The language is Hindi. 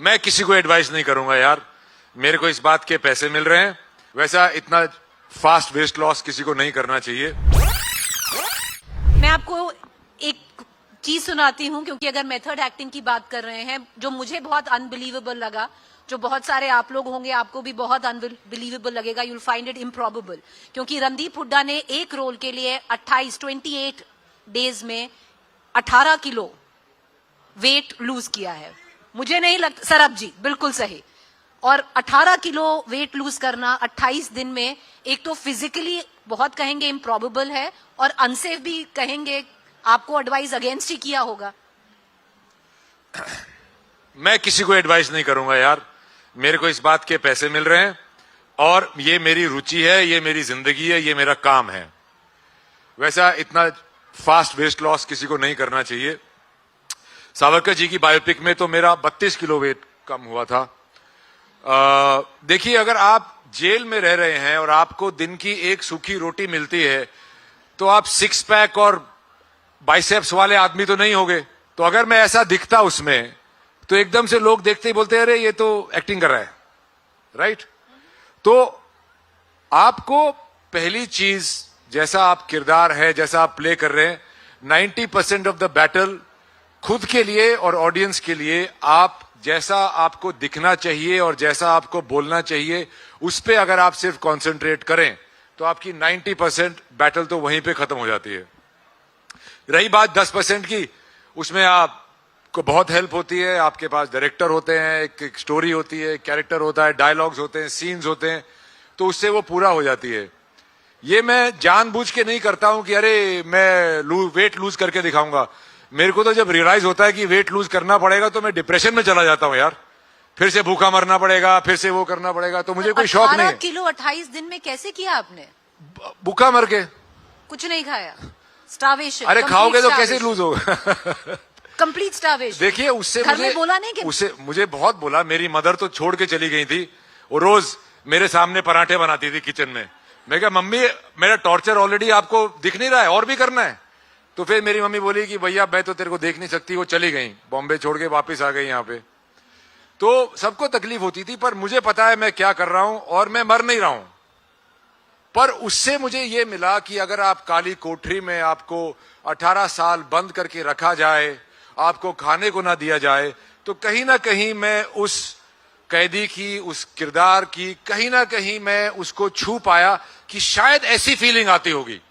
मैं किसी को एडवाइस नहीं करूंगा यार, मेरे को इस बात के पैसे मिल रहे हैं, वैसा इतना फास्ट वेस्ट लॉस किसी को नहीं करना चाहिए। मैं आपको एक चीज सुनाती हूं, क्योंकि अगर मेथड एक्टिंग की बात कर रहे हैं, जो मुझे बहुत अनबिलीवेबल लगा, जो बहुत सारे आप लोग होंगे आपको भी बहुत अनबिलीवेबल लगेगा, यूल फाइंड इट इम्प्रॉबेबल, क्योंकि रणदीप हुड्डा ने एक रोल के लिए 28 डेज में 18 किलो वेट लूज किया है। मुझे नहीं लगता, सरब जी बिल्कुल सही। और 18 किलो वेट लूज करना 28 दिन में, एक तो फिजिकली बहुत कहेंगे इम्प्रॉबेबल है, और अनसेफ भी कहेंगे, आपको एडवाइस अगेंस्ट ही किया होगा। मैं किसी को एडवाइस नहीं करूंगा यार, मेरे को इस बात के पैसे मिल रहे हैं, और ये मेरी रुचि है, ये मेरी जिंदगी है, ये मेरा काम है, वैसा इतना फास्ट वेस्ट लॉस किसी को नहीं करना चाहिए। सावरकर जी की बायोपिक में तो मेरा 32 किलो वेट कम हुआ था। देखिए, अगर आप जेल में रह रहे हैं और आपको दिन की एक सूखी रोटी मिलती है, तो आप 6 पैक और बाइसेप्स वाले आदमी तो नहीं होगे। तो अगर मैं ऐसा दिखता उसमें, तो एकदम से लोग देखते ही बोलते हैं, अरे ये तो एक्टिंग कर रहा है, राइट? तो आपको पहली चीज, जैसा आप किरदार है, जैसा आप प्ले कर रहे हैं, 90% ऑफ द बैटल खुद के लिए और ऑडियंस के लिए, आप जैसा आपको दिखना चाहिए और जैसा आपको बोलना चाहिए, उस पे अगर आप सिर्फ कंसंट्रेट करें, तो आपकी 90% बैटल तो वहीं पे खत्म हो जाती है। रही बात 10% की, उसमें आपको बहुत हेल्प होती है, आपके पास डायरेक्टर होते हैं, एक स्टोरी होती है, कैरेक्टर होता है, डायलॉग्स होते हैं, सीन्स होते हैं, तो उससे वो पूरा हो जाती है। ये मैं जानबूझ के नहीं करता हूं कि अरे मैं वेट लूज करके दिखाऊंगा। मेरे को तो जब रियलाइज होता है कि वेट लूज करना पड़ेगा, तो मैं डिप्रेशन में चला जाता हूं यार, फिर से भूखा मरना पड़ेगा, फिर से वो करना पड़ेगा, तो मुझे कोई शौक नहीं है। 18 किलो 28 दिन में कैसे किया आपने? भूखा मर के, कुछ नहीं खाया, स्टार्वेशन। अरे खाओगे तो कैसे लूज होगा? Complete starvation. देखिए, उससे मुझे बोला नहीं कि उससे मुझे बहुत बोला। मेरी मदर तो छोड़ के चली गई थी, वो रोज मेरे सामने पराठे बनाती थी किचन में। मैं कहा, मम्मी मेरा टॉर्चर ऑलरेडी आपको दिख नहीं रहा है, और भी करना है? तो फिर मेरी मम्मी बोली कि भैया मैं तो तेरे को देख नहीं सकती। वो चली गई, बॉम्बे छोड़ के वापस आ गई यहाँ पे। तो सबको तकलीफ होती थी, पर मुझे पता है मैं क्या कर रहा हूं, और मैं मर नहीं रहा हूं। पर उससे मुझे ये मिला कि अगर आप काली कोठरी में आपको 18 साल बंद करके रखा जाए, आपको खाने को ना दिया जाए, तो कहीं ना कहीं मैं उस कैदी की, उस किरदार की, कहीं ना कहीं मैं उसको छू पाया कि शायद ऐसी फीलिंग आती होगी।